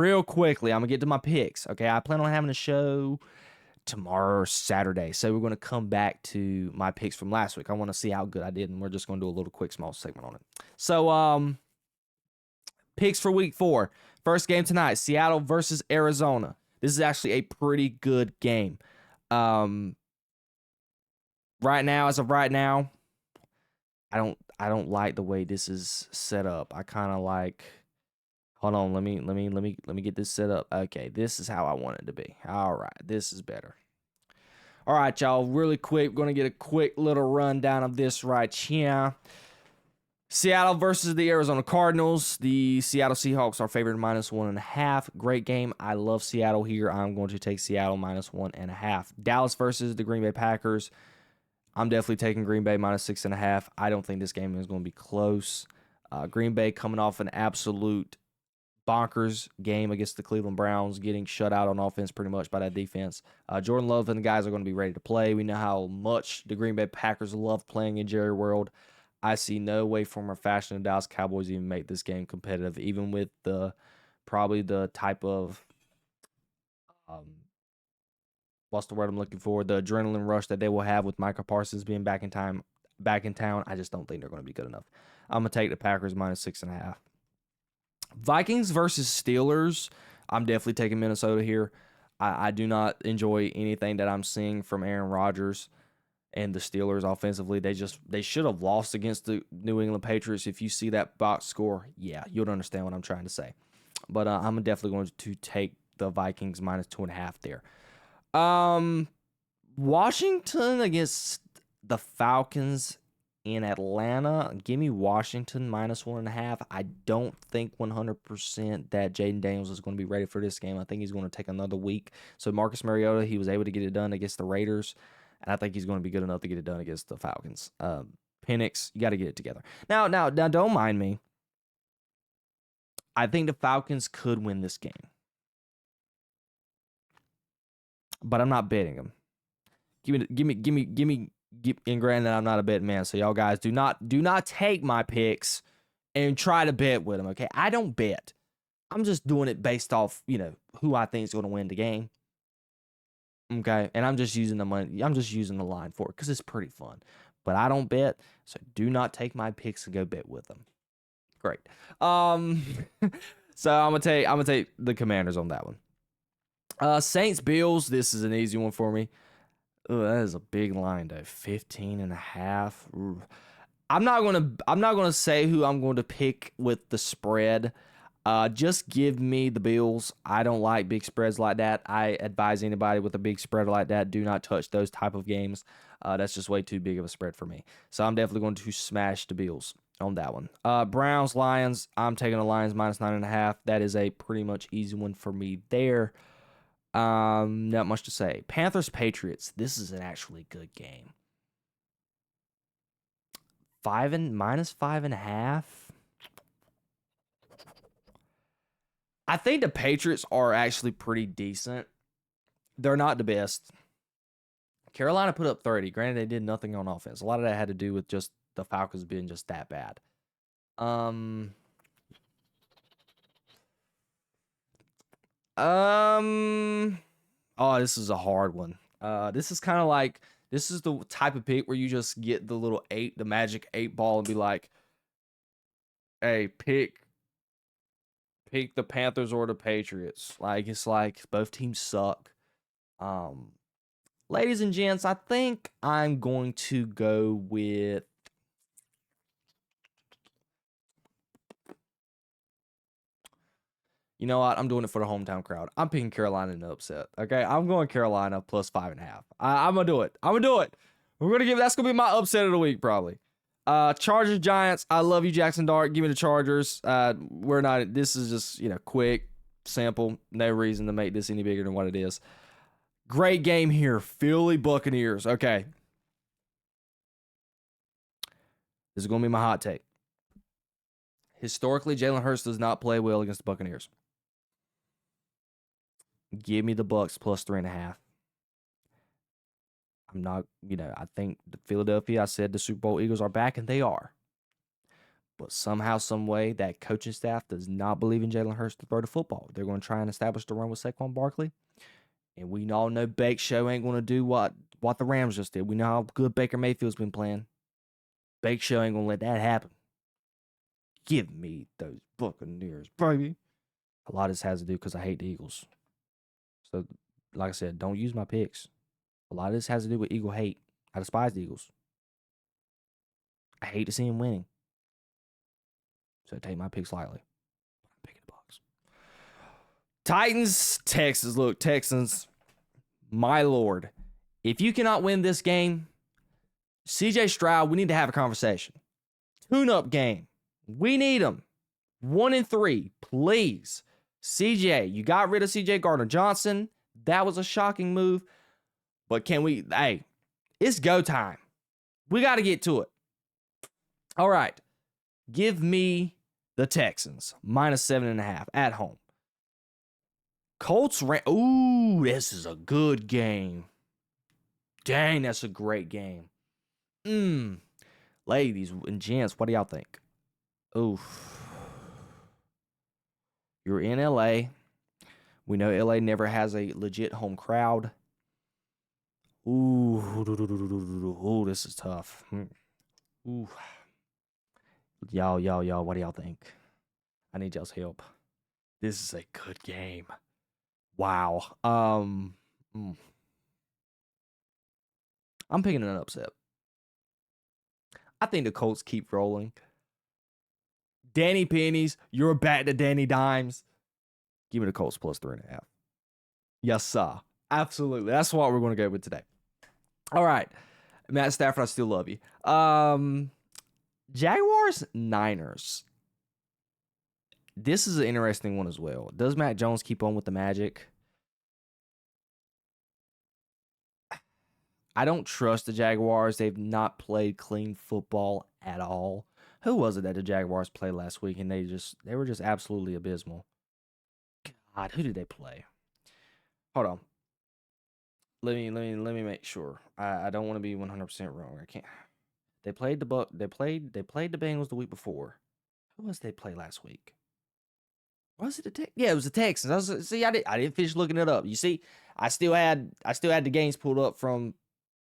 real quickly, I'm going to get to my picks. Okay, I plan on having a show tomorrow or Saturday. So we're going to come back to my picks from last week. I want to see how good I did, and we're just going to do a little quick small segment on it. So, picks for week 4. First game tonight, Seattle versus Arizona. This is actually a pretty good game. Right now, as of right now, I don't like the way this is set up. I kind of like. Hold on, let me get this set up. Okay, this is how I want it to be. All right, this is better. All right, y'all, really quick, we're going to get a quick little rundown of this right here. Seattle versus the Arizona Cardinals. The Seattle Seahawks are favored -1.5. Great game. I love Seattle here. I'm going to take Seattle -1.5. Dallas versus the Green Bay Packers. I'm definitely taking Green Bay -6.5. I don't think this game is going to be close. Green Bay coming off an absolute bonkers game against the Cleveland Browns, getting shut out on offense pretty much by that defense. Jordan Love and the guys are going to be ready to play. We know how much the Green Bay Packers love playing in Jerry World. I see no way, form, or fashion the Dallas Cowboys even make this game competitive, even with probably the type of what's the word I'm looking for? The adrenaline rush that they will have with Micah Parsons being back in town. I just don't think they're going to be good enough. I'm going to take the Packers -6.5. Vikings versus Steelers. I'm definitely taking Minnesota here. I do not enjoy anything that I'm seeing from Aaron Rodgers and the Steelers offensively. They should have lost against the New England Patriots. If you see that box score, yeah, you'll understand what I'm trying to say. But I'm definitely going to take the Vikings -2.5 there. Washington against the Falcons in Atlanta. Give me Washington -1.5. I don't think 100% that Jayden Daniels is going to be ready for this game. I think he's going to take another week. So Marcus Mariota, he was able to get it done against the Raiders, and I think he's going to be good enough to get it done against the Falcons. Penix, you got to get it together. Now, don't mind me. I think the Falcons could win this game, but I'm not betting them. Give me. And granted, I'm not a betting man, so y'all guys do not take my picks and try to bet with them. Okay, I don't bet. I'm just doing it based off who I think is going to win the game. Okay, and I'm just using the money. I'm just using the line for it because it's pretty fun. But I don't bet, so do not take my picks and go bet with them. Great. So I'm gonna take the Commanders on that one. Saints Bills. This is an easy one for me. Ooh, that is a big line, though. 15.5. I'm not gonna say who I'm going to pick with the spread. Just give me the Bills. I don't like big spreads like that. I advise anybody with a big spread like that, do not touch those type of games. That's just way too big of a spread for me. So I'm definitely going to smash the Bills on that one. Browns Lions. I'm taking the Lions -9.5. That is a pretty much easy one for me there. Not much to say. Panthers Patriots. This is an actually good game. -5.5. I think the Patriots are actually pretty decent. They're not the best. Carolina put up 30. Granted, they did nothing on offense. A lot of that had to do with just the Falcons being just that bad. Oh, this is a hard one. This is kind of like, this is the type of pick where you just get the little the magic 8 ball and be like, hey, pick the Panthers or the Patriots. Like, it's like both teams suck. Ladies and gents, I think I'm going to go with you know what? I'm doing it for the hometown crowd. I'm picking Carolina in the upset. Okay, I'm going Carolina +5.5. I'm gonna do it. That's gonna be my upset of the week probably. Chargers Giants. I love you, Jackson Dart. Give me the Chargers. This is just quick, simple. No reason to make this any bigger than what it is. Great game here, Philly Buccaneers. Okay, this is gonna be my hot take. Historically, Jalen Hurts does not play well against the Buccaneers. Give me the Bucs +3.5. I'm not, I think the Philadelphia, I said the Super Bowl Eagles are back, and they are. But somehow, some way, that coaching staff does not believe in Jalen Hurts to throw the football. They're going to try and establish the run with Saquon Barkley. And we all know Bake Show ain't going to do what the Rams just did. We know how good Baker Mayfield's been playing. Bake Show ain't going to let that happen. Give me those Buccaneers, baby. A lot of this has to do because I hate the Eagles. So, like I said, don't use my picks. A lot of this has to do with Eagle hate. I despise the Eagles. I hate to see them winning. So take my picks lightly. I'm picking the Bucs. Titans, Texans. Look, Texans, my lord. If you cannot win this game, CJ Stroud, we need to have a conversation. Tune-up game. We need them. 1-3, please. CJ, you got rid of CJ Gardner-Johnson. That was a shocking move. But can we, hey, it's go time. We got to get to it. All right. Give me the Texans, -7.5 at home. Colts, ooh, this is a good game. Dang, that's a great game. Ladies and gents, what do y'all think? Oof. You're in LA. We know LA never has a legit home crowd. Ooh, this is tough. Ooh. Y'all, what do y'all think? I need y'all's help. This is a good game. Wow. I'm picking an upset. I think the Colts keep rolling. Danny Pennies, you're back to Danny Dimes. Give me the Colts +3.5. Yes, sir. Absolutely. That's what we're going to go with today. All right. Matt Stafford, I still love you. Jaguars, Niners. This is an interesting one as well. Does Mac Jones keep on with the magic? I don't trust the Jaguars. They've not played clean football at all. Who was it that the Jaguars played last week and they were just absolutely abysmal? God, who did they play? Hold on. Let me make sure. I don't want to be 100% wrong. I can't. They played they played the Bengals the week before. Who was they play last week? Was it yeah, it was the Texans. I didn't finish looking it up. You see, I still had the games pulled up from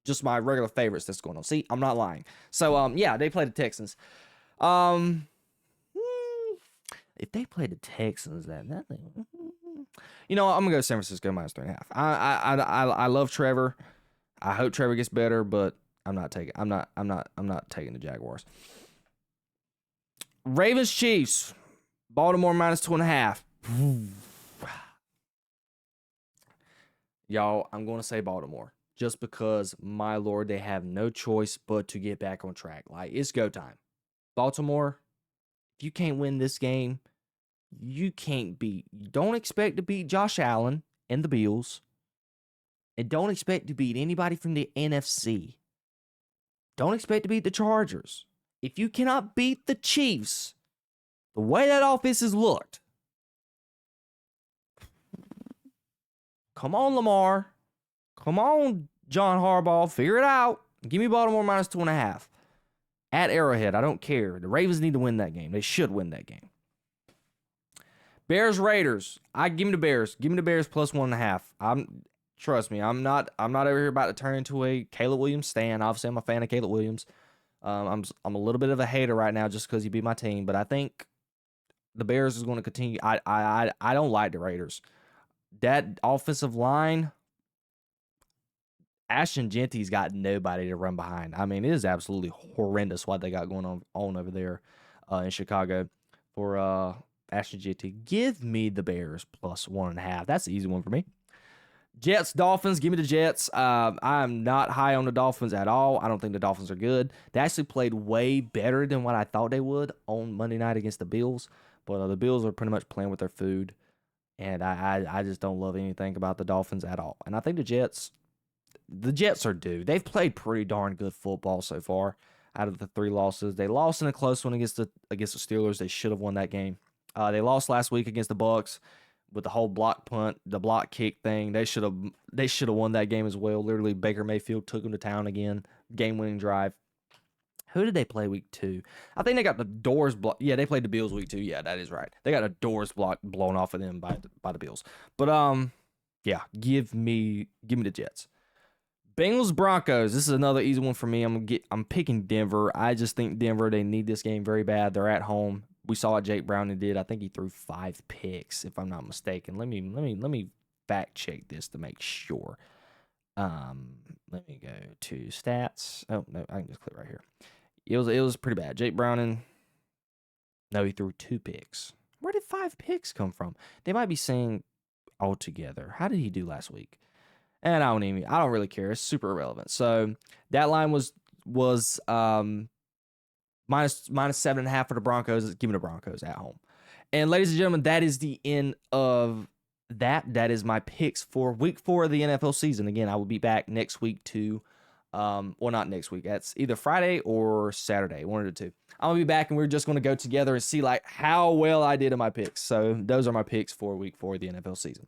just my regular favorites that's going on. See, I'm not lying. So yeah, they played the Texans. If they play the Texans, that thing, you know, I'm gonna go San Francisco -3.5. I love Trevor. I hope Trevor gets better, but I'm not taking the Jaguars. Ravens Chiefs. Baltimore -2.5. Y'all, I'm going to say Baltimore. Just because, my lord, they have no choice but to get back on track. Like, it's go time. Baltimore, if you can't win this game, you don't expect to beat Josh Allen and the Bills. And don't expect to beat anybody from the NFC. Don't expect to beat the Chargers. If you cannot beat the Chiefs, the way that offense has looked, come on, Lamar. Come on, John Harbaugh. Figure it out. Give me Baltimore -2.5. At Arrowhead, I don't care. The Ravens need to win that game. They should win that game. Bears Raiders. Give me the Bears. Give me the Bears +1.5. Trust me, I'm not over here about to turn into a Caleb Williams stan. Obviously, I'm a fan of Caleb Williams. I'm a little bit of a hater right now just because he beat my team, but I think the Bears is going to continue. I don't like the Raiders. That offensive line, Ashton Genty's got nobody to run behind. I mean, it is absolutely horrendous what they got going on over there in Chicago for Ashton Genty. Give me the Bears +1.5. That's the easy one for me. Jets, Dolphins, give me the Jets. I'm not high on the Dolphins at all. I don't think the Dolphins are good. They actually played way better than what I thought they would on Monday night against the Bills. But the Bills are pretty much playing with their food. And I just don't love anything about the Dolphins at all. And I think the Jets are due. They've played pretty darn good football so far out of the 3 losses. They lost in a close one against the Steelers. They should have won that game. They lost last week against the Bucs. With the whole block punt, the block kick thing, they should have won that game as well. Literally, Baker Mayfield took them to town again. Game-winning drive. Who did they play week 2? I think they got the doors blocked. Yeah, they played the Bills week 2. Yeah, that is right. They got the doors blown off of them by the Bills. But yeah, give me the Jets. Bengals Broncos. This is another easy one for me. I'm picking Denver. I just think Denver, they need this game very bad. They're at home. We saw what Jake Browning did. I think he threw 5 picks, if I'm not mistaken. Let me fact check this to make sure. Let me go to stats. Oh no, I can just click right here. It was pretty bad. Jake Browning. No, he threw 2 picks. Where did 5 picks come from? They might be saying altogether. How did he do last week? And I don't really care. It's super irrelevant. So that line was minus 7.5 for the Broncos. Give me the Broncos at home. And ladies and gentlemen, that is the end of that. That is my picks for week 4 of the NFL season. Again, I will be back next week to well, not next week. That's either Friday or Saturday, one of the two. I'm gonna be back and we're just gonna go together and see like how well I did in my picks. So those are my picks for week 4 of the NFL season.